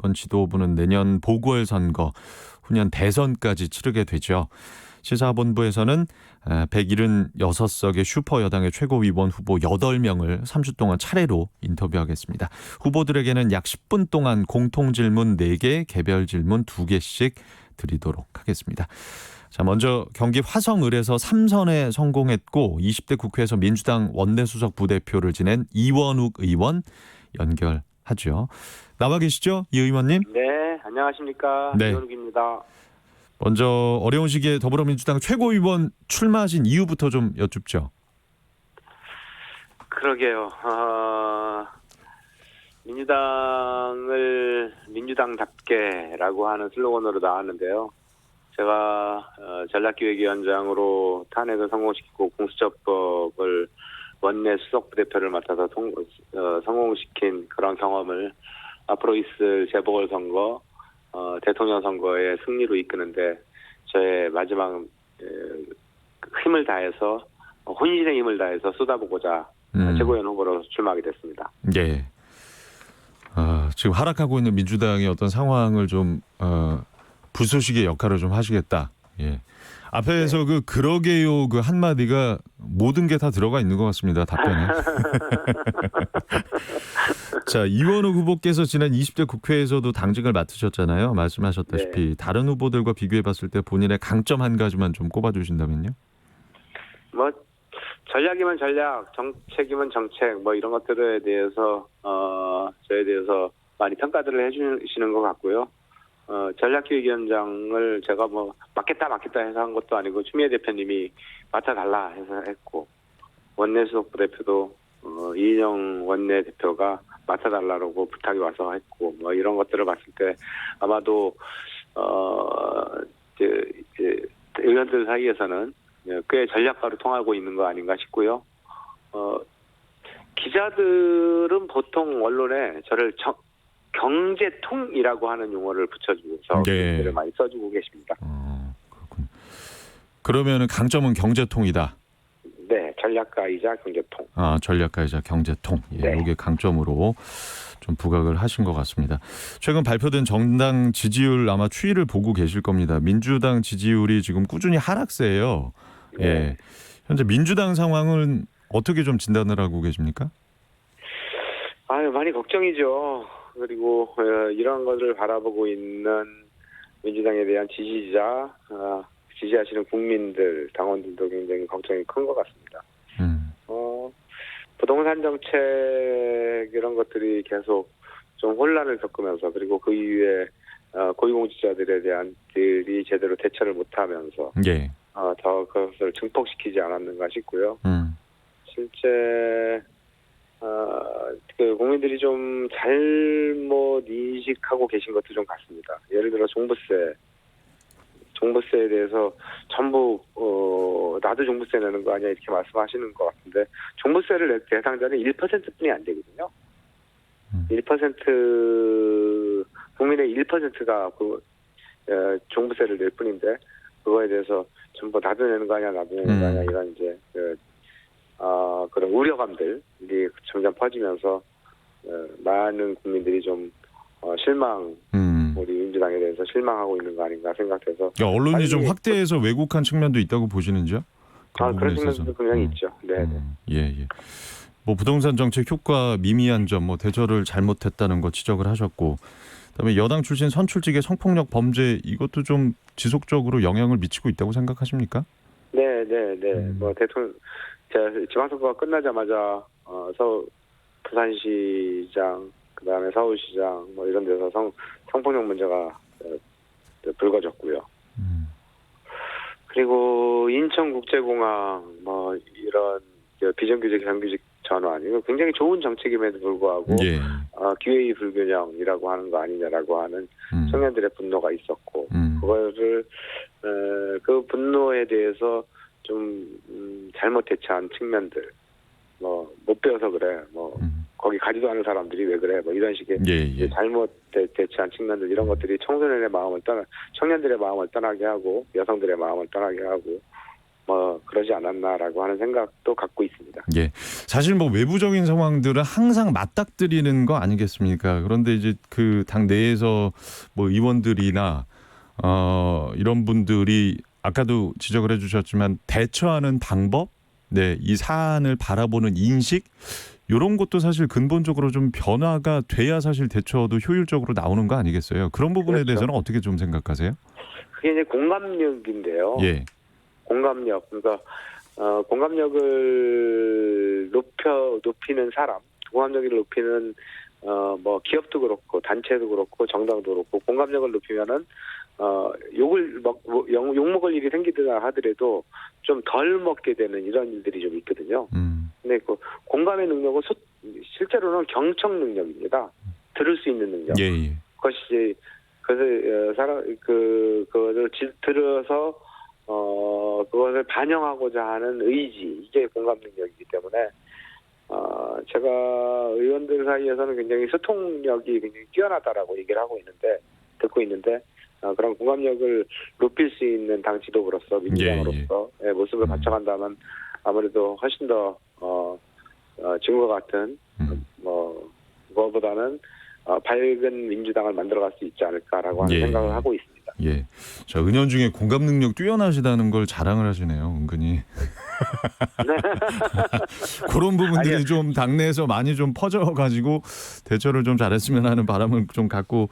이번 지도부는 내년 보궐선거, 후년 대선까지 치르게 되죠. 시사본부에서는 176석의 슈퍼여당의 최고위원 후보 8명을 3주 동안 차례로 인터뷰하겠습니다. 후보들에게는 약 10분 동안 공통질문 4개, 개별 질문 2개씩 드리도록 하겠습니다. 자, 먼저 경기 화성을에서 3선에 성공했고 20대 국회에서 민주당 원내수석 부대표를 지낸 이원욱 의원 연결하죠. 나와 계시죠? 이 의원님? 네, 안녕하십니까. 네. 이원욱입니다. 먼저 어려운 시기에 더불어민주당 최고위원 출마하신 이유부터 좀 여쭙죠. 그러게요. 민주당을 민주당답게라고 하는 슬로건으로 나왔는데요. 제가 전략기획위원장으로 탄핵을 성공시키고 공수처법을 원내 수석 부대표를 맡아서 성공시킨 그런 경험을 앞으로 있을 재보궐선거, 대통령 선거의 승리로 이끄는데 저의 마지막 힘을 다해서 혼신의 힘을 다해서 쏟아보고자 최고위원 후보로 출마하게 됐습니다. 예. 지금 하락하고 있는 민주당의 어떤 상황을 좀 불쏘시개 역할을 좀 하시겠다. 예. 앞에서 네. 그러게요 그 한마디가 모든 게 다 들어가 있는 것 같습니다. 답변에. 자, 이원욱 후보께서 지난 20대 국회에서도 당직을 맡으셨잖아요. 말씀하셨다시피 네. 다른 후보들과 비교해 봤을 때 본인의 강점 한 가지만 좀 꼽아주신다면요. 뭐 전략이면 전략, 정책이면 정책, 뭐 이런 것들에 대해서 저에 대해서 많이 평가들을 해주시는 것 같고요. 전략기획위원장을 제가 뭐 맡겠다 해서 한 것도 아니고 추미애 대표님이 맡아달라 해서 했고, 원내수석 부대표도 이인영 원내대표가 맡아달라고 부탁이 와서 했고, 뭐 이런 것들을 봤을 때 아마도 의원들 사이에서는 꽤 전략가로 통하고 있는 거 아닌가 싶고요. 기자들은 보통 언론에 저를 경제통이라고 하는 용어를 붙여주고서 글을 많이 써주고 계십니다. 그렇군요. 그러면은 강점은 경제통이다. 네, 전략가이자 경제통. 전략가이자 경제통. 예, 네. 이게 강점으로 좀 부각을 하신 것 같습니다. 최근 발표된 정당 지지율 아마 추이를 보고 계실 겁니다. 민주당 지지율이 지금 꾸준히 하락세예요. 네. 예. 현재 민주당 상황은 어떻게 좀 진단을 하고 계십니까? 많이 걱정이죠. 그리고 이런 것을 바라보고 있는 민주당에 대한 지지하시는 국민들, 당원들도 굉장히 걱정이 큰 것 같습니다. 부동산 정책 이런 것들이 계속 좀 혼란을 겪으면서, 그리고 그 이후에 고위공직자들에 대한 들이 제대로 대처를 못하면서 예. 더 그것을 증폭시키지 않았는가 싶고요. 실제 그 국민들이 좀 잘못 인식하고 계신 것도 좀 같습니다. 예를 들어 종부세에 대해서 전부 나도 종부세 내는 거 아니야 이렇게 말씀하시는 것 같은데, 종부세를 낼 대상자는 1%뿐이 안 되거든요. 1% 국민의 1%가 종부세를 낼 뿐인데, 그거에 대해서 전부 나도 내는 거 아니야 나도 내는 거 아니야 이런 이제 그런 우려감들이 점점 퍼지면서 많은 국민들이 좀 실망, 우리 민주당에 대해서 실망하고 있는 거 아닌가 생각해서. 언론이 좀 확대해서 왜곡한 측면도 있다고 보시는지요? 그런 측면도 분명히 있죠. 네. 예. 뭐 부동산 정책 효과 미미한 점, 뭐 대처를 잘못했다는 거 지적을 하셨고, 그다음에 여당 출신 선출직의 성폭력 범죄 이것도 좀 지속적으로 영향을 미치고 있다고 생각하십니까? 네. 뭐 대통령 지방선거가 끝나자마자 부산시장, 그다음에 서울시장 뭐 이런 데서 성폭력 문제가 불거졌고요. 그리고 인천국제공항 뭐 이런 비정규직 정규직 전환, 이거 굉장히 좋은 정책임에도 불구하고 기회의 불균형이라고 하는 거 아니냐라고 하는 청년들의 분노가 있었고, 그거를 그 분노에 대해서 좀 잘못 대처한 측면들, 뭐 못 배워서 그래, 뭐 거기 가지도 않은 사람들이 왜 그래, 뭐 이런 식의 잘못 대처한 측면들, 이런 것들이 청년들의 마음을 떠나게 하고, 여성들의 마음을 떠나게 하고, 뭐 그러지 않았나라고 하는 생각도 갖고 있습니다. 예. 사실 뭐 외부적인 상황들은 항상 맞닥뜨리는 거 아니겠습니까? 그런데 이제 그 당 내에서 뭐 의원들이나 이런 분들이 아까도 지적을 해주셨지만 대처하는 방법, 네, 이 사안을 바라보는 인식 이런 것도 사실 근본적으로 좀 변화가 돼야 사실 대처도 효율적으로 나오는 거 아니겠어요? 그런 부분에 그렇죠. 대해서는 어떻게 좀 생각하세요? 그게 이제 공감력인데요. 예. 공감력, 그러니까 공감력을 높이는 사람, 공감력을 높이는 뭐 기업도 그렇고 단체도 그렇고 정당도 그렇고 공감력을 높이면은 욕을 욕먹을 일이 생기더라 하더라도 좀 덜 먹게 되는 이런 일들이 좀 있거든요. 근데 그 공감의 능력은 실제로는 경청 능력입니다. 들을 수 있는 능력. 예, 예. 그것이 그래서 그것을 들어서 그것을 반영하고자 하는 의지, 이게 공감 능력이기 때문에 제가 의원들 사이에서는 굉장히 소통력이 굉장히 뛰어나다라고 얘기를 하고 있는데 듣고 있는데 그런 공감력을 높일 수 있는 당 지도부로서 민주당으로서 모습을 갖춰간다면 아무래도 훨씬 더 지금과 같은 그거보다는 밝은 민주당을 만들어갈 수 있지 않을까라고 하는 생각을 하고 있습니다. 예. 자, 은연중에 공감 능력 뛰어나시다는 걸 자랑을 하시네요, 은근히. 그런 부분들이 아니요. 좀 당내에서 많이 좀 퍼져가지고 대처를 좀 잘했으면 하는 바람을 좀 갖고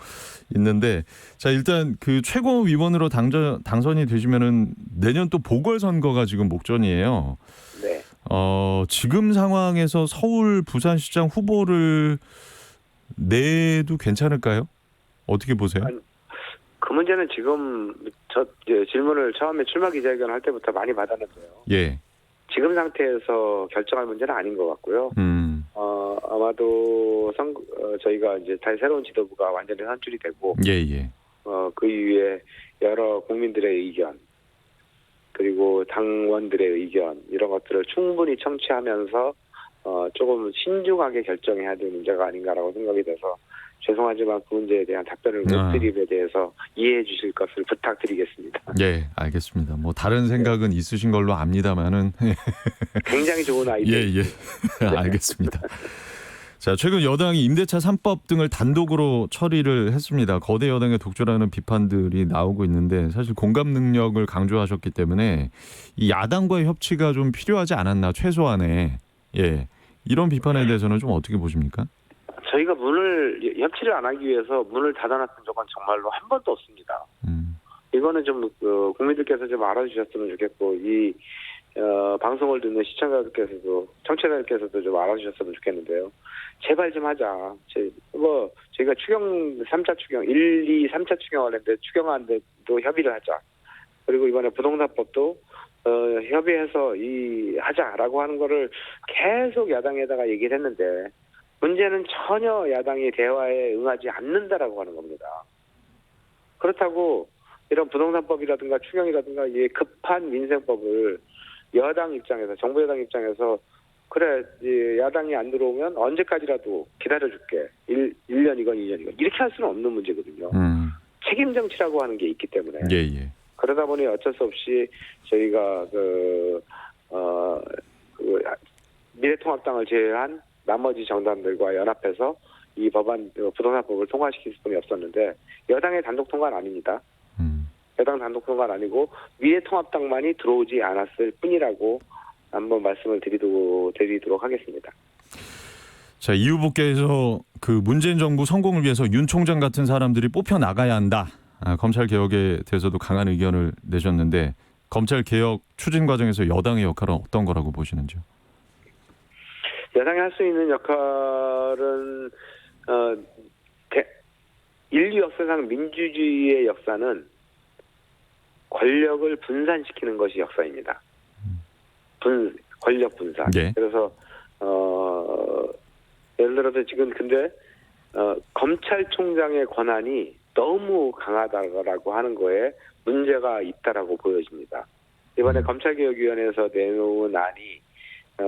있는데, 자, 일단 그 최고위원으로 당선이 되시면은 내년 또 보궐선거가 지금 목전이에요. 네. 지금 상황에서 서울 부산시장 후보를 내도 괜찮을까요? 어떻게 보세요? 아니, 그 문제는 지금 질문을 처음에 출마 기자회견 할 때부터 많이 받았는데요. 예. 지금 상태에서 결정할 문제는 아닌 것 같고요. 아마도 저희가 이제 새로운 지도부가 완전히 선출이 되고, 예. 그 이후에 여러 국민들의 의견, 그리고 당원들의 의견, 이런 것들을 충분히 청취하면서 조금 신중하게 결정해야 될 문제가 아닌가라고 생각이 돼서 죄송하지만 그 문제에 대한 답변을 못 드림에 대해서 이해해 주실 것을 부탁드리겠습니다. 예, 알겠습니다. 뭐 다른 생각은 있으신 걸로 압니다만은 굉장히 좋은 아이디어. 예. 알겠습니다. 자, 최근 여당이 임대차 3법 등을 단독으로 처리를 했습니다. 거대 여당의 독주라는 비판들이 나오고 있는데 사실 공감 능력을 강조하셨기 때문에 이 야당과의 협치가 좀 필요하지 않았나 최소한의 이런 비판에 대해서는 좀 어떻게 보십니까? 저희가 협치를 안 하기 위해서 문을 닫아놨던 적은 정말로 한 번도 없습니다. 이거는 좀 국민들께서 좀 알아주셨으면 좋겠고 이 방송을 듣는 시청자들께서도 청취자들께서도 좀 알아주셨으면 좋겠는데요. 제발 좀 하자. 저희가 3차 추경 1, 2, 3차 추경을 했는데 추경안도 협의를 하자. 그리고 이번에 부동산법도 협의해서 하자라고 하는 거를 계속 야당에다가 얘기를 했는데 문제는 전혀 야당이 대화에 응하지 않는다라고 하는 겁니다. 그렇다고 이런 부동산법이라든가 추경이라든가 이 급한 민생법을 여당 입장에서 정부 여당 입장에서 그래 야당이 안 들어오면 언제까지라도 기다려줄게. 1년이건 2년이건 이렇게 할 수는 없는 문제거든요. 책임 정치라고 하는 게 있기 때문에 그러다 보니 어쩔 수 없이 저희가 미래통합당을 제외한 나머지 정당들과 연합해서 이 부동산법을 통과시킬 수뿐이 없었는데 여당의 단독 통과는 아닙니다. 여당 단독 통과는 아니고 미래통합당만이 들어오지 않았을 뿐이라고 한번 말씀을 드리도록 하겠습니다. 자, 이 후보께서 그 문재인 정부 성공을 위해서 윤 총장 같은 사람들이 뽑혀 나가야 한다. 검찰 개혁에 대해서도 강한 의견을 내셨는데 검찰 개혁 추진 과정에서 여당의 역할은 어떤 거라고 보시는지요? 여당이 할 수 있는 역할은 인류 역사상 민주주의의 역사는 권력을 분산시키는 것이 역사입니다. 권력 분산. 그래서 예를 들어서 지금 근데 검찰총장의 권한이 너무 강하다라고 하는 거에 문제가 있다라고 보여집니다. 이번에 검찰개혁위원회에서 내놓은 안이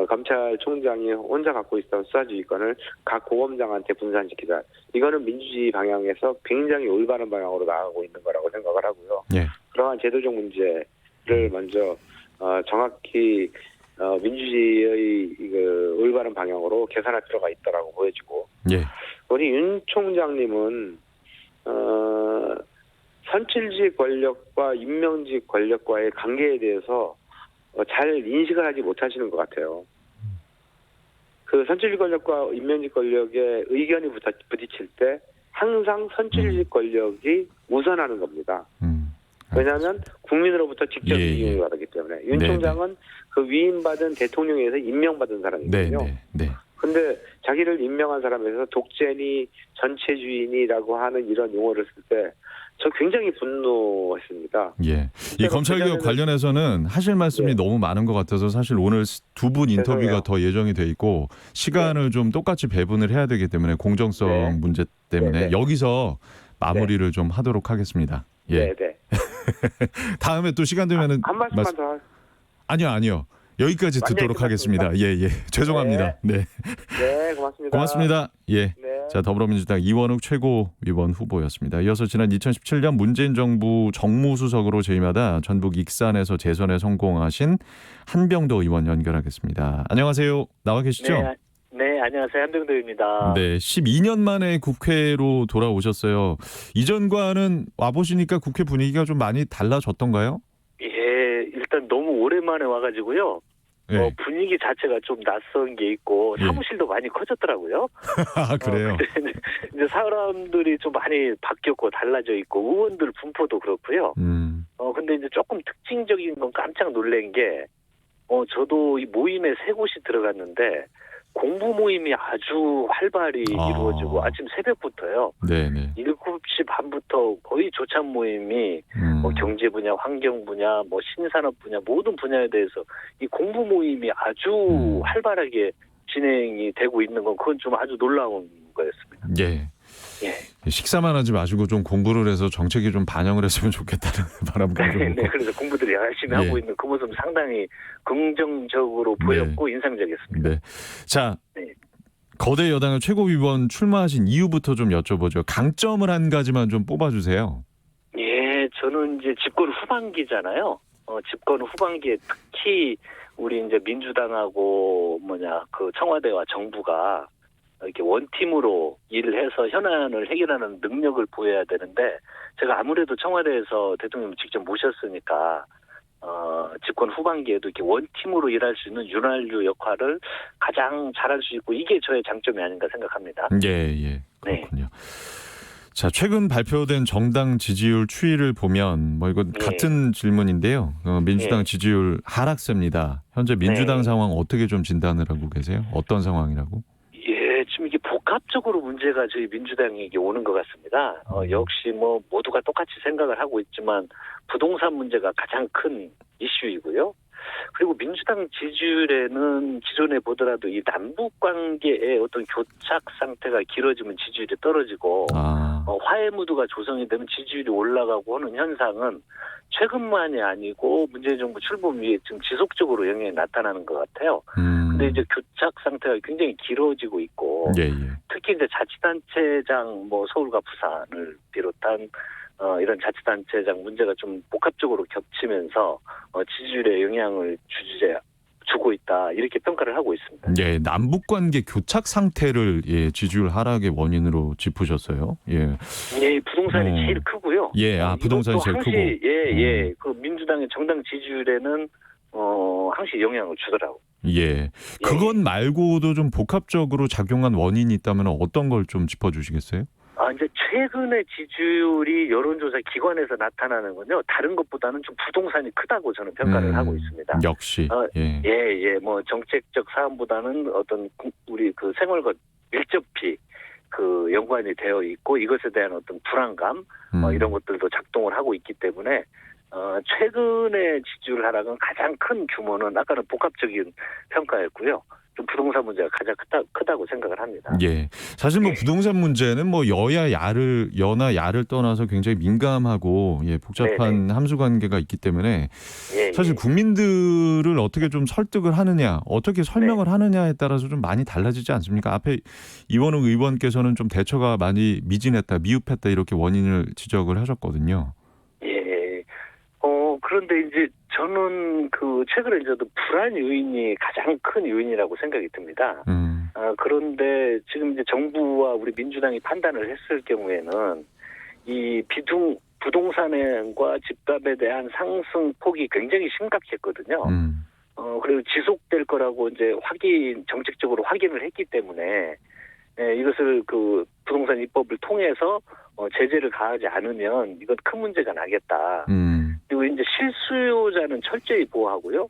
검찰총장이 혼자 갖고 있던 수사지휘권을 각 고검장한테 분산시키자. 이거는 민주주의 방향에서 굉장히 올바른 방향으로 나가고 있는 거라고 생각을 하고요. 그러한 제도적 문제를 먼저 정확히 민주주의의 그 올바른 방향으로 개선할 필요가 있다라고 보여지고 예. 우리 윤 총장님은 선출직 권력과 임명직 권력과의 관계에 대해서 잘 인식을 하지 못하시는 것 같아요. 그 선출직 권력과 임명직 권력의 의견이 부딪힐 때 항상 선출직 권력이 우선하는 겁니다. 왜냐하면 국민으로부터 직접 위임을 받았기 때문에 윤 총장은 그 위임받은 대통령에 의해서 임명받은 사람이거든요. 근데 자기를 임명한 사람에서 독재니 전체주의니라고 하는 이런 용어를 쓸 때 저 굉장히 분노했습니다. 예. 이 검찰개혁 관련해서는 하실 말씀이 너무 많은 것 같아서 사실 오늘 두 분 인터뷰가 더 예정이 돼 있고 시간을 좀 똑같이 배분을 해야 되기 때문에 공정성 문제 때문에 여기서 마무리를 좀 하도록 하겠습니다. 예. 다음에 또 시간 되면은 한 말씀만 더. 아니요. 여기까지 듣도록 하겠습니다. 예. 죄송합니다. 네, 고맙습니다. 고맙습니다. 예. 자, 더불어민주당 이원욱 최고위원 후보였습니다. 이어서 지난 2017년 문재인 정부 정무수석으로 재임하다 전북 익산에서 재선에 성공하신 한병도 의원 연결하겠습니다. 안녕하세요. 나와 계시죠? 네, 안녕하세요. 한병도입니다. 네, 12년 만에 국회로 돌아오셨어요. 이전과는 와보시니까 국회 분위기가 좀 많이 달라졌던가요? 예, 일단 너무 오랜만에 와가지고요. 분위기 자체가 좀 낯선 게 있고 사무실도 많이 커졌더라고요. 아, 그래요? 이제 사람들이 좀 많이 바뀌었고 달라져 있고 의원들 분포도 그렇고요. 근데 이제 조금 특징적인 건 깜짝 놀란 게 저도 이 모임에 3곳이 들어갔는데 공부 모임이 아주 활발히 이루어지고 아침 새벽부터요. 7시 반부터 거의 조찬 모임이 경제 분야, 환경 분야, 신산업 분야 모든 분야에 대해서 이 공부 모임이 아주 활발하게 진행이 되고 있는 건 그건 좀 아주 놀라운 거였습니다. 예. 식사만 하지 마시고 좀 공부를 해서 정책이 좀 반영을 했으면 좋겠다는 바람과 좀. 네, 그래서 공부들이 열심히 하고 있는 그 모습 상당히 긍정적으로 보였고 인상적이었습니다. 네. 자, 거대 여당의 최고위원 출마하신 이유부터 좀 여쭤보죠. 강점을 한 가지만 좀 뽑아주세요. 예, 저는 이제 집권 후반기잖아요. 집권 후반기에 특히 우리 이제 민주당하고 그 청와대와 정부가 이렇게 원팀으로 일을 해서 현안을 해결하는 능력을 보여야 되는데 제가 아무래도 청와대에서 대통령을 직접 모셨으니까 집권 후반기에도 이렇게 원팀으로 일할 수 있는 윤활유 역할을 가장 잘할 수 있고 이게 저의 장점이 아닌가 생각합니다. 예. 그렇군요. 자, 최근 발표된 정당 지지율 추이를 보면 이거 같은 질문인데요. 민주당 지지율 하락세입니다. 현재 민주당 상황 어떻게 좀 진단을 하고 계세요? 어떤 상황이라고? 지금 이게 복합적으로 문제가 저희 민주당에게 오는 것 같습니다. 역시 모두가 똑같이 생각을 하고 있지만 부동산 문제가 가장 큰 이슈이고요. 그리고 민주당 지지율에는 기존에 보더라도 이 남북 관계의 어떤 교착 상태가 길어지면 지지율이 떨어지고 화해 무드가 조성이 되면 지지율이 올라가고 하는 현상은 최근만이 아니고 문재인 정부 출범 이후에 지금 지속적으로 영향이 나타나는 것 같아요. 근데 이제 교착 상태가 굉장히 길어지고 있고 특히 이제 자치단체장 서울과 부산을 비롯한 이런 자치단체장 문제가 좀 복합적으로 겹치면서 지지율에 영향을 주고 있다 이렇게 평가를 하고 있습니다. 예, 남북 관계 교착 상태를 지지율 하락의 원인으로 짚으셨어요. 예, 부동산이 제일 크고요. 부동산이 제일 크고. 그 민주당의 정당 지지율에는 항시 영향을 주더라고. 그건 말고도 좀 복합적으로 작용한 원인이 있다면 어떤 걸 좀 짚어주시겠어요? 이제 최근의 지지율이 여론조사 기관에서 나타나는 건요. 다른 것보다는 좀 부동산이 크다고 저는 평가를 하고 있습니다. 역시. 정책적 사안보다는 어떤 우리 그 생활과 밀접히 그 연관이 되어 있고 이것에 대한 어떤 불안감 이런 것들도 작동을 하고 있기 때문에 최근의 지지율 하락은 가장 큰 규모는 아까는 복합적인 평가였고요. 좀 부동산 문제가 가장 크다고 생각을 합니다. 사실 부동산 문제는 여나 야를 떠나서 굉장히 민감하고 복잡한 함수 관계가 있기 때문에 사실 국민들을 어떻게 좀 설득을 하느냐, 어떻게 설명을 하느냐에 따라서 좀 많이 달라지지 않습니까? 앞에 이원욱 의원께서는 좀 대처가 많이 미진했다, 미흡했다 이렇게 원인을 지적을 하셨거든요. 그런데 이제 저는 그 최근에 저도 불안 요인이 가장 큰 요인이라고 생각이 듭니다. 그런데 지금 이제 정부와 우리 민주당이 판단을 했을 경우에는 이 부동산과 집값에 대한 상승 폭이 굉장히 심각했거든요. 그리고 지속될 거라고 이제 정책적으로 확인을 했기 때문에 이것을 그 부동산 입법을 통해서 제재를 가하지 않으면 이건 큰 문제가 나겠다. 그리고 이제 실수요자는 철저히 보호하고요.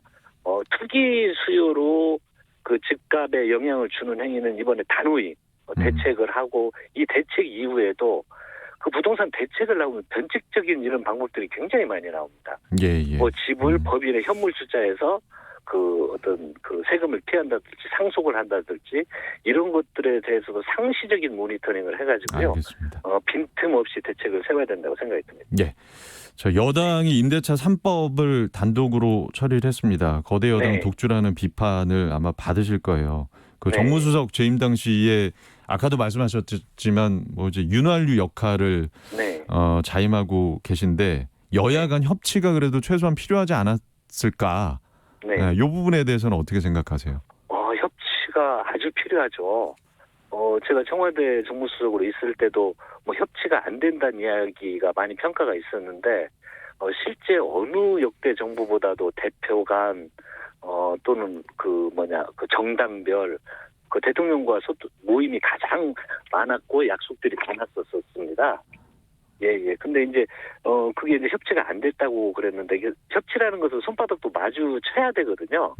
투기 수요로 그 집값에 영향을 주는 행위는 이번에 단호히 대책을 하고 이 대책 이후에도 그 부동산 대책을 나오면 변칙적인 이런 방법들이 굉장히 많이 나옵니다. 예. 집을 법인의 현물 투자해서 그 어떤 그 세금을 피한다든지 상속을 한다든지 이런 것들에 대해서도 상시적인 모니터링을 해가지고요. 알겠습니다. 빈틈없이 대책을 세워야 된다고 생각이 듭니다. 예. 저 여당이 임대차 3법을 단독으로 처리를 했습니다. 거대 여당 독주라는 비판을 아마 받으실 거예요. 그 정무수석 재임 당시에 아까도 말씀하셨지만 뭐 이제 윤활유 역할을 자임하고 계신데 여야 간 협치가 그래도 최소한 필요하지 않았을까? 이 부분에 대해서는 어떻게 생각하세요? 협치가 아주 필요하죠. 제가 청와대 정무수석으로 있을 때도 뭐 협치가 안 된다는 이야기가 많이 평가가 있었는데 실제 어느 역대 정부보다도 대표 간 또는 그 정당별 그 대통령과 모임이 가장 많았고 약속들이 많았었습니다. 예. 근데 이제 그게 이제 협치가 안 됐다고 그랬는데 협치라는 것은 손바닥도 마주쳐야 되거든요.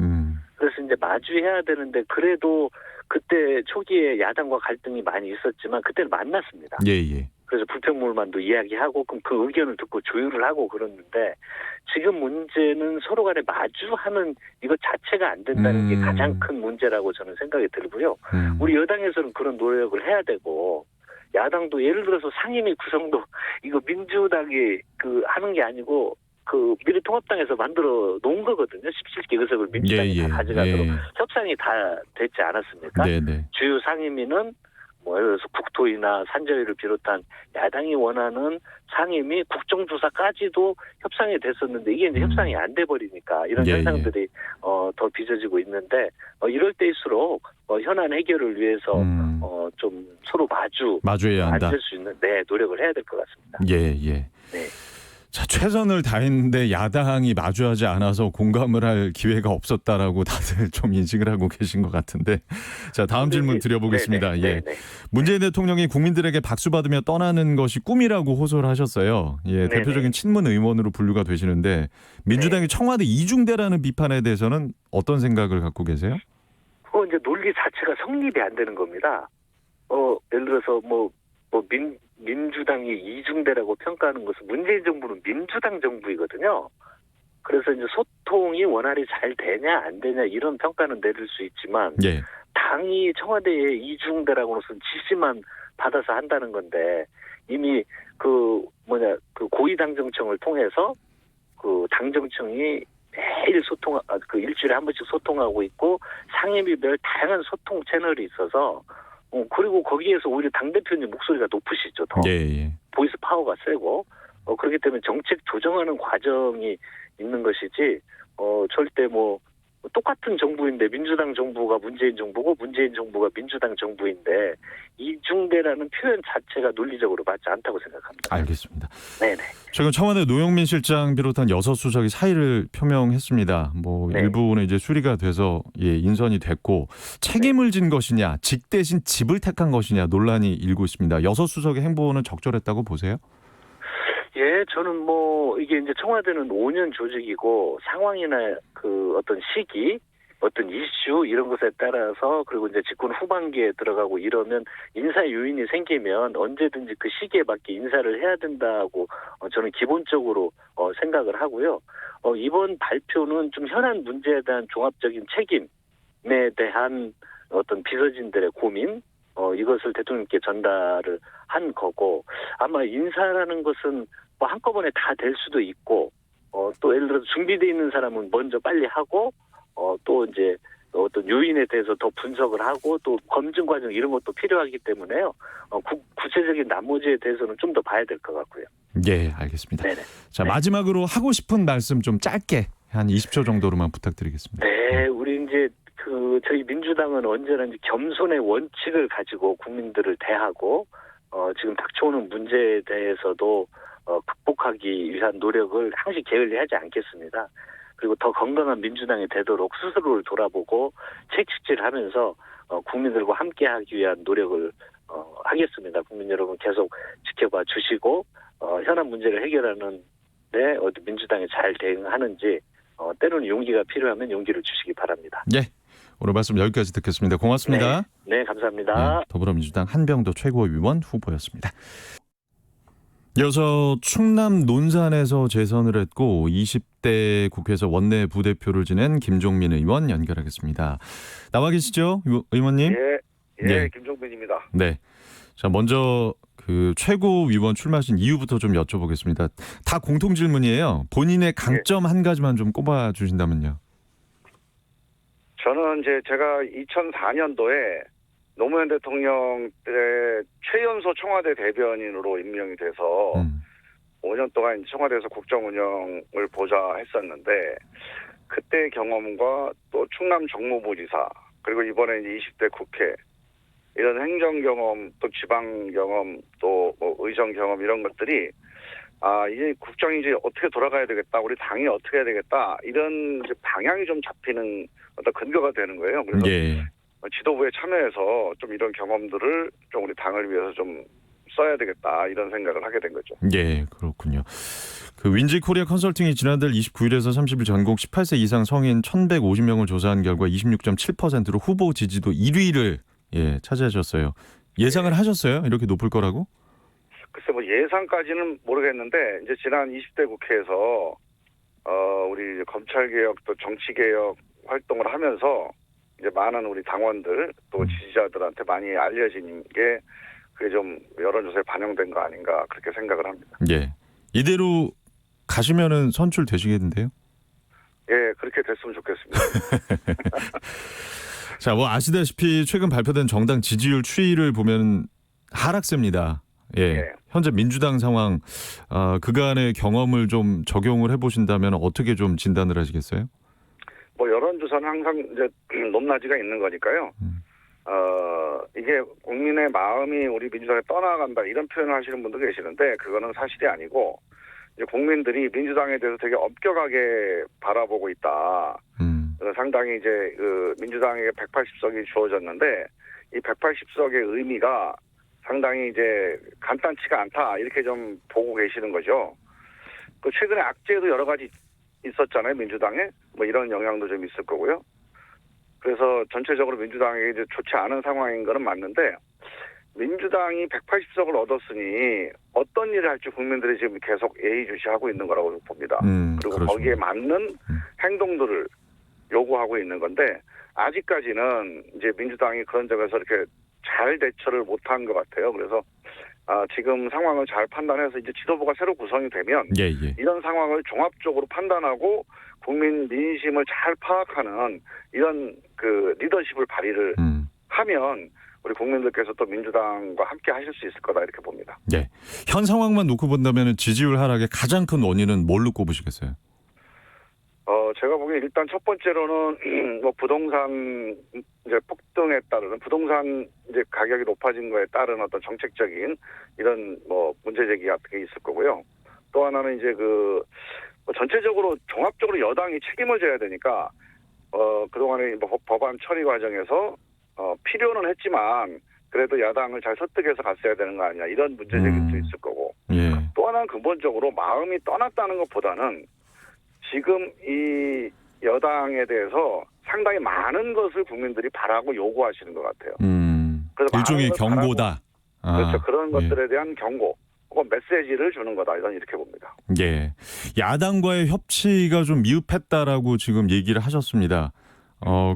그래서 이제 마주해야 되는데 그래도 그때 초기에 야당과 갈등이 많이 있었지만 그때는 만났습니다. 예. 그래서 불평불만도 이야기하고 그럼 그 의견을 듣고 조율을 하고 그러는데 지금 문제는 서로 간에 마주하는 이것 자체가 안 된다는 게 가장 큰 문제라고 저는 생각이 들고요. 우리 여당에서는 그런 노력을 해야 되고 야당도 예를 들어서 상임위 구성도 이거 민주당이 그 하는 게 아니고 그 미래통합당에서 만들어 놓은 거거든요. 17개 의석을 민주당이 다 가져가도록 협상이 다 됐지 않았습니까? 네네. 주요 상임위는 뭐 예를 들어서 국토위나 산자위를 비롯한 야당이 원하는 상임위 국정조사까지도 협상이 됐었는데 이게 이제 협상이 안 돼 버리니까 이런 현상들이 더 빚어지고 있는데 이럴 때일수록 현안 해결을 위해서 좀 서로 마주해야 한다. 앉을 수 있는 노력을 해야 될 것 같습니다. 예. 자, 최선을 다했는데 야당이 마주하지 않아서 공감을 할 기회가 없었다라고 다들 좀 인식을 하고 계신 것 같은데. 자, 다음 질문 드려보겠습니다. 문재인 대통령이 국민들에게 박수 받으며 떠나는 것이 꿈이라고 호소를 하셨어요. 대표적인 친문 의원으로 분류가 되시는데 민주당이 청와대 이중대라는 비판에 대해서는 어떤 생각을 갖고 계세요? 그거 이제 논리 자체가 성립이 안 되는 겁니다. 예를 들어서 민주당이 이중대라고 평가하는 것은 문재인 정부는 민주당 정부이거든요. 그래서 이제 소통이 원활히 잘 되냐 안 되냐 이런 평가는 내릴 수 있지만 당이 청와대에 이중대라고는 지시만 받아서 한다는 건데 이미 그 고위당정청을 통해서 그 당정청이 매일 일주일에 한 번씩 소통하고 있고 상임위별 다양한 소통 채널이 있어서 그리고 거기에서 오히려 당대표님 목소리가 높으시죠. 더. 보이스 파워가 세고 그렇기 때문에 정책 조정하는 과정이 있는 것이지 절대 똑같은 정부인데 민주당 정부가 문재인 정부고 문재인 정부가 민주당 정부인데 이중대라는 표현 자체가 논리적으로 맞지 않다고 생각합니다. 알겠습니다. 네네. 최근 청와대 노영민 실장 비롯한 6수석이 사의를 표명했습니다. 일부는 이제 수리가 돼서 인선이 됐고 책임을 진 것이냐 직 대신 집을 택한 것이냐 논란이 일고 있습니다. 6수석의 행보는 적절했다고 보세요? 저는 이게 이제 청와대는 5년 조직이고 상황이나 그 어떤 시기, 어떤 이슈 이런 것에 따라서 그리고 이제 집권 후반기에 들어가고 이러면 인사 요인이 생기면 언제든지 그 시기에 맞게 인사를 해야 된다고 저는 기본적으로 생각을 하고요. 이번 발표는 좀 현안 문제에 대한 종합적인 책임에 대한 어떤 비서진들의 고민 이것을 대통령께 전달을 한 거고 아마 인사라는 것은 한꺼번에 다 될 수도 있고 또 예를 들어서 준비되어 있는 사람은 먼저 빨리 하고 또 이제 또 어떤 요인에 대해서 더 분석을 하고 또 검증 과정 이런 것도 필요하기 때문에요. 구체적인 나머지에 대해서는 좀 더 봐야 될 것 같고요. 예, 알겠습니다. 네네. 자, 네. 마지막으로 하고 싶은 말씀 좀 짧게 한 20초 정도로만 부탁드리겠습니다. 네, 우리 이제 저희 민주당은 언제나 이제 겸손의 원칙을 가지고 국민들을 대하고 지금 닥쳐오는 문제에 대해서도 극복하기 위한 노력을 항시 게을리하지 않겠습니다. 그리고 더 건강한 민주당이 되도록 스스로를 돌아보고 책찍질하면서 국민들과 함께하기 위한 노력을 하겠습니다. 국민 여러분 계속 지켜봐 주시고 현안 문제를 해결하는 데 민주당이 잘 대응하는지 때로는 용기가 필요하면 용기를 주시기 바랍니다. 예, 오늘 말씀 여기까지 듣겠습니다. 고맙습니다. 네, 감사합니다. 네, 더불어민주당 한병도 최고위원 후보였습니다. 이어서 충남 논산에서 재선을 했고 20대 국회에서 원내 부대표를 지낸 김종민 의원 연결하겠습니다. 나와 계시죠, 의원님? 예, 김종민입니다. 네. 자, 먼저 그 최고위원 출마하신 이유부터 좀 여쭤보겠습니다. 다 공통 질문이에요. 본인의 강점 한 가지만 좀 꼽아 주신다면요. 저는 이제 제가 2004년도에 노무현 대통령 때 최연소 청와대 대변인으로 임명이 돼서 5년 동안 청와대에서 국정 운영을 보좌했었는데 그때 경험과 또 충남 정무부지사 그리고 이번에 이제 20대 국회 이런 행정 경험 또 지방 경험 또 뭐 의정 경험 이런 것들이 이제 국정이 이제 어떻게 돌아가야 되겠다 우리 당이 어떻게 해야 되겠다 이런 이제 방향이 좀 잡히는 어떤 근거가 되는 거예요. 그래서 예. 지도부에 참여해서 좀 이런 경험들을 좀 우리 당을 위해서 좀 써야 되겠다 이런 생각을 하게 된 거죠. 예, 그렇군요. 그 윈지 코리아 컨설팅이 지난달 29일에서 30일 전국 18세 이상 성인 1,150명을 조사한 결과 26.7%로 후보 지지도 1위를 차지하셨어요. 예상을 하셨어요? 이렇게 높을 거라고? 글쎄 뭐 예상까지는 모르겠는데 이제 지난 20대 국회에서 우리 검찰개혁 또 정치개혁 활동을 하면서 이제 많은 우리 당원들 또 지지자들한테 많이 알려진 게 그게 좀 여론조사에 반영된 거 아닌가 그렇게 생각을 합니다. 예. 이대로 가시면은 선출되시겠는데요? 예, 그렇게 됐으면 좋겠습니다. 자, 뭐 아시다시피 최근 발표된 정당 지지율 추이를 보면 하락세입니다. 예. 현재 민주당 상황, 그간의 경험을 좀 적용을 해보신다면 어떻게 좀 진단을 하시겠어요? 뭐 여론조사는 항상 이제 높낮이가 있는 거니까요. 이게 국민의 마음이 우리 민주당에 떠나간다 이런 표현을 하시는 분도 계시는데 그거는 사실이 아니고 이제 국민들이 민주당에 대해서 되게 엄격하게 바라보고 있다. 상당히 이제 그 민주당에게 180석이 주어졌는데 이 180석의 의미가 상당히 이제 간단치가 않다 이렇게 좀 보고 계시는 거죠. 그 최근에 악재도 여러 가지 있었잖아요 민주당에 뭐 이런 영향도 좀 있을 거고요. 그래서 전체적으로 민주당에게 이제 좋지 않은 상황인 거는 맞는데 민주당이 180석을 얻었으니 어떤 일을 할지 국민들이 지금 계속 예의주시하고 있는 거라고 봅니다. 그리고 그렇습니다. 거기에 맞는 행동들을 요구하고 있는 건데 아직까지는 이제 민주당이 그런 점에서 이렇게 잘 대처를 못한 것 같아요. 그래서 지금 상황을 잘 판단해서 이제 지도부가 새로 구성이 되면 이런 상황을 종합적으로 판단하고 국민 민심을 잘 파악하는 이런 그 리더십을 발휘를 하면 우리 국민들께서 또 민주당과 함께 하실 수 있을 거다 이렇게 봅니다. 네. 현 상황만 놓고 본다면 지지율 하락의 가장 큰 원인은 뭘로 꼽으시겠어요? 제가 보기엔 일단 첫 번째로는 뭐 부동산 이제 폭등에 따르는 부동산 이제 가격이 높아진 거에 따른 어떤 정책적인 이런 뭐 문제 제기 같은 게 있을 거고요. 또 하나는 이제 뭐 전체적으로 종합적으로 여당이 책임을 져야 되니까 그동안의 뭐 법안 처리 과정에서 필요는 했지만 그래도 야당을 잘 설득해서 갔어야 되는 거 아니냐 이런 문제 제기도 있을 거고. 또 하나는 근본적으로 마음이 떠났다는 것보다는 지금 이 여당에 대해서 상당히 많은 것을 국민들이 바라고 요구하시는 것 같아요. 그래서 일종의 경고다. 그렇죠. 그런 것들에 대한 경고 혹은 메시지를 주는 거다. 이렇게 봅니다. 예, 야당과의 협치가 좀 미흡했다라고 지금 얘기를 하셨습니다.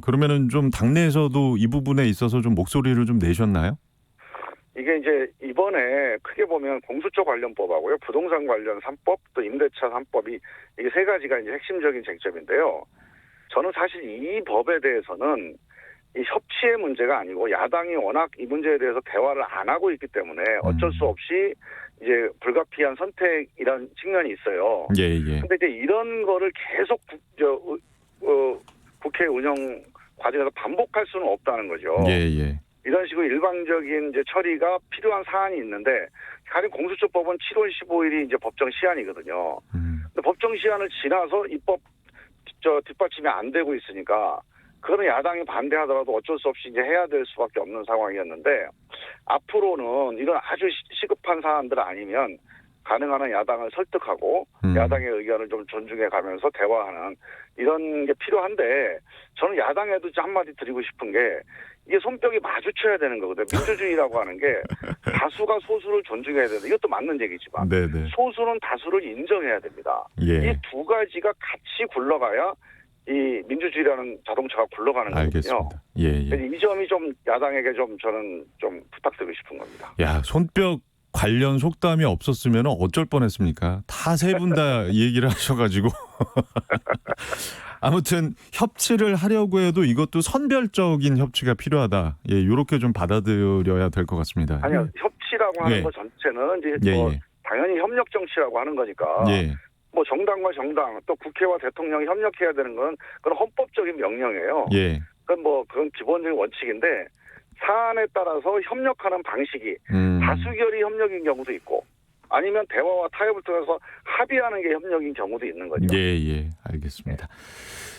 그러면은 좀 당내에서도 이 부분에 있어서 좀 목소리를 좀 내셨나요? 이게 이제 이번에 크게 보면 공수처 관련법하고요, 부동산 관련 3법, 또 임대차 3법이 이게 세 가지가 이제 핵심적인 쟁점인데요. 저는 사실 이 법에 대해서는 이 협치의 문제가 아니고 야당이 워낙 이 문제에 대해서 대화를 안 하고 있기 때문에 어쩔 수 없이 이제 불가피한 선택이라는 측면이 있어요. 예. 근데 이제 이런 거를 계속 국회 운영 과정에서 반복할 수는 없다는 거죠. 예. 이런 식으로 일방적인 이제 처리가 필요한 사안이 있는데, 가령 공수처법은 7월 15일이 이제 법정 시한이거든요. 근데 법정 시한을 지나서 입법 뒷받침이 안 되고 있으니까 그거는 야당이 반대하더라도 어쩔 수 없이 이제 해야 될 수밖에 없는 상황이었는데, 앞으로는 이런 아주 시급한 사안들 아니면 가능한 한 야당을 설득하고 야당의 의견을 좀 존중해 가면서 대화하는 이런 게 필요한데, 저는 야당에도 한마디 드리고 싶은 게, 이게 손뼉이 마주쳐야 되는 거거든요. 민주주의라고 하는 게 다수가 소수를 존중해야 된다. 이것도 맞는 얘기지만 네네. 소수는 다수를 인정해야 됩니다. 예. 이 두 가지가 같이 굴러가야 이 민주주의라는 자동차가 굴러가는 거거든요. 알겠습니다. 예. 이 점이 좀 야당에게 좀 저는 좀 부탁드리고 싶은 겁니다. 야, 손뼉 관련 속담이 없었으면 어쩔 뻔했습니까? 다 세 분 다 얘기를 하셔가지고. 아무튼 협치를 하려고 해도 이것도 선별적인 협치가 필요하다. 예, 이렇게 좀 받아들여야 될 것 같습니다. 아니요, 협치라고 하는 것 전체는 이제 당연히 협력 정치라고 하는 거니까. 뭐 정당과 정당 또 국회와 대통령이 협력해야 되는 건 그건 헌법적인 명령이에요. 그건 기본적인 원칙인데, 사안에 따라서 협력하는 방식이 다수결이 협력인 경우도 있고, 아니면 대화와 타협을 통해서 합의하는 게 협력인 경우도 있는 거죠. 예, 알겠습니다.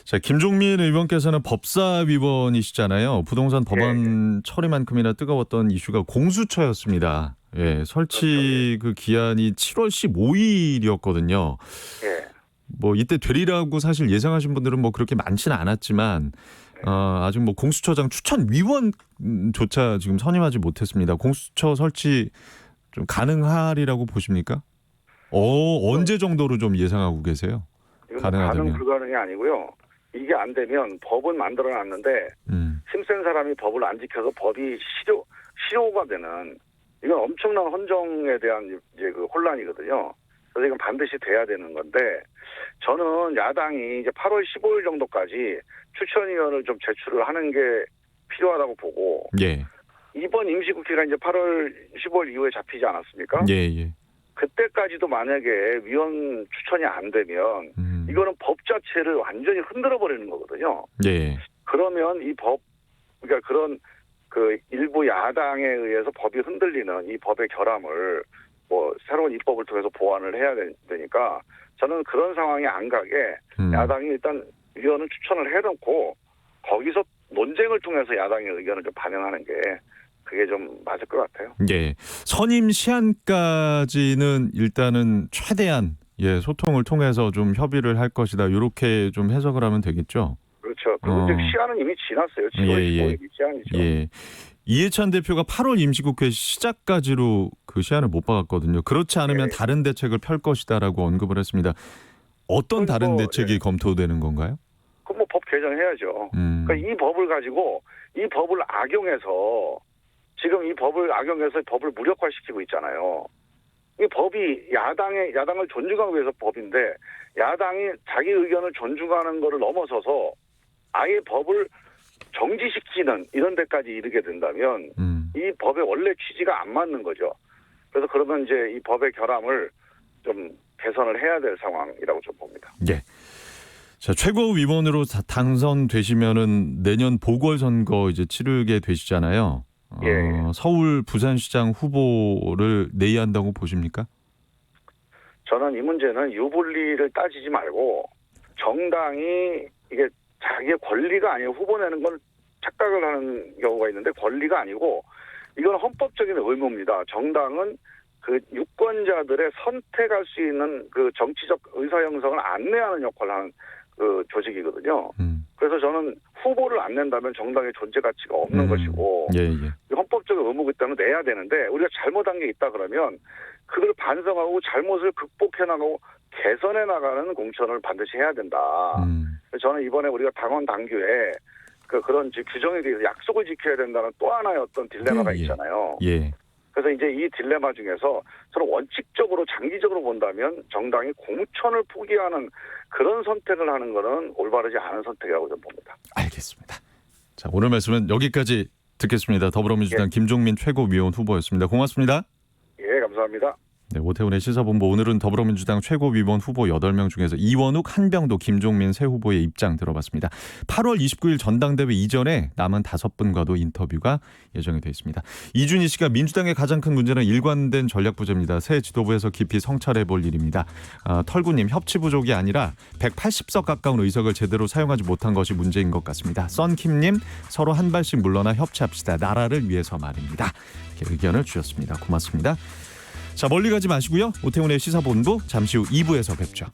자, 김종민 의원께서는 법사 위원이시잖아요. 부동산 법안 처리만큼이나 뜨거웠던 이슈가 공수처였습니다. 예, 설치 그 기한이 7월 15일이었거든요. 뭐 이때 되리라고 사실 예상하신 분들은 뭐 그렇게 많지는 않았지만 아직 뭐 공수처장 추천 위원조차 지금 선임하지 못했습니다. 공수처 설치 좀 가능하리라고 보십니까? 언제 정도로 좀 예상하고 계세요? 가능하다면. 가능 불가능이 아니고요. 이게 안 되면 법은 만들어놨는데 힘센 사람이 법을 안 지켜서 법이 실효가 되는, 이건 엄청난 헌정에 대한 이제 그 혼란이거든요. 그래서 이건 반드시 돼야 되는 건데, 저는 야당이 이제 8월 15일 정도까지 추천위원을 좀 제출을 하는 게 필요하다고 보고, 이번 임시국회가 이제 8월 15일 이후에 잡히지 않았습니까? 그때까지도 만약에 위원 추천이 안 되면 이거는 법 자체를 완전히 흔들어 버리는 거거든요. 그러면 이 법, 그러니까 그런 그 일부 야당에 의해서 법이 흔들리는 이 법의 결함을 뭐 새로운 입법을 통해서 보완을 해야 되니까, 저는 그런 상황이 안 가게 야당이 일단 위원을 추천을 해놓고 거기서 논쟁을 통해서 야당의 의견을 좀 반영하는 게 그게 좀 맞을 것 같아요. 선임 시한까지는 일단은 최대한 소통을 통해서 좀 협의를 할 것이다. 이렇게 좀 해석을 하면 되겠죠. 그렇죠. 그리고 이제 시한은 이미 지났어요. 7월 15일이 시한이죠. 이해찬 대표가 8월 임시국회 시작까지로 그 시한을 못 박았거든요. 그렇지 않으면 다른 대책을 펼 것이다라고 언급을 했습니다. 어떤 다른 대책이 검토되는 건가요? 그럼 뭐 법 개정해야죠. 그러니까 이 법을 가지고 이 법을 악용해서 지금 이 법을 악용해서 법을 무력화시키고 있잖아요. 이 법이 야당을 존중하기 위해서 법인데, 야당이 자기 의견을 존중하는 것을 넘어서서 아예 법을 정지시키는 이런 데까지 이르게 된다면 이 법의 원래 취지가 안 맞는 거죠. 그래서 그러면 이제 이 법의 결함을 좀 개선을 해야 될 상황이라고 좀 봅니다. 자, 최고위원으로 당선되시면은 내년 보궐선거 이제 치르게 되시잖아요. 서울 부산시장 후보를 내의한다고 보십니까? 저는 이 문제는 유불리를 따지지 말고, 정당이 이게 자기의 권리가 아니에요. 후보 내는 건 착각을 하는 경우가 있는데 권리가 아니고 이건 헌법적인 의무입니다. 정당은 그 유권자들의 선택할 수 있는 그 정치적 의사 형성을 안내하는 역할을 하는 그 조직이거든요. 그래서 저는 후보를 안 낸다면 정당의 존재 가치가 없는 것이고 헌법적 의무이기 때문에 내야 되는데, 우리가 잘못한 게 있다 그러면 그걸 반성하고 잘못을 극복해 나가고 개선해 나가는 공천을 반드시 해야 된다. 저는 이번에 우리가 당원 당규에 그런 규정에 대해서 약속을 지켜야 된다는 또 하나의 어떤 딜레마가 있잖아요. 그래서 이제 이 딜레마 중에서 저는 원칙적으로 장기적으로 본다면 정당이 공천을 포기하는 그런 선택을 하는 것은 올바르지 않은 선택이라고 저는 봅니다. 알겠습니다. 자, 오늘 말씀은 여기까지 듣겠습니다. 더불어민주당 김종민 최고위원 후보였습니다. 고맙습니다. 예, 감사합니다. 네, 오태훈의 시사본부 오늘은 더불어민주당 최고위원 후보 8명 중에서 이원욱, 한병도, 김종민 세 후보의 입장 들어봤습니다. 8월 29일 전당대회 이전에 남은 5분과도 인터뷰가 예정이 되어 있습니다. 이준희 씨가 민주당의 가장 큰 문제는 일관된 전략 부재입니다. 새 지도부에서 깊이 성찰해 볼 일입니다. 털구님, 협치 부족이 아니라 180석 가까운 의석을 제대로 사용하지 못한 것이 문제인 것 같습니다. 썬킴님, 서로 한 발씩 물러나 협치합시다. 나라를 위해서 말입니다. 이렇게 의견을 주셨습니다. 고맙습니다. 자, 멀리 가지 마시고요. 오태훈의 시사본부 잠시 후 2부에서 뵙죠.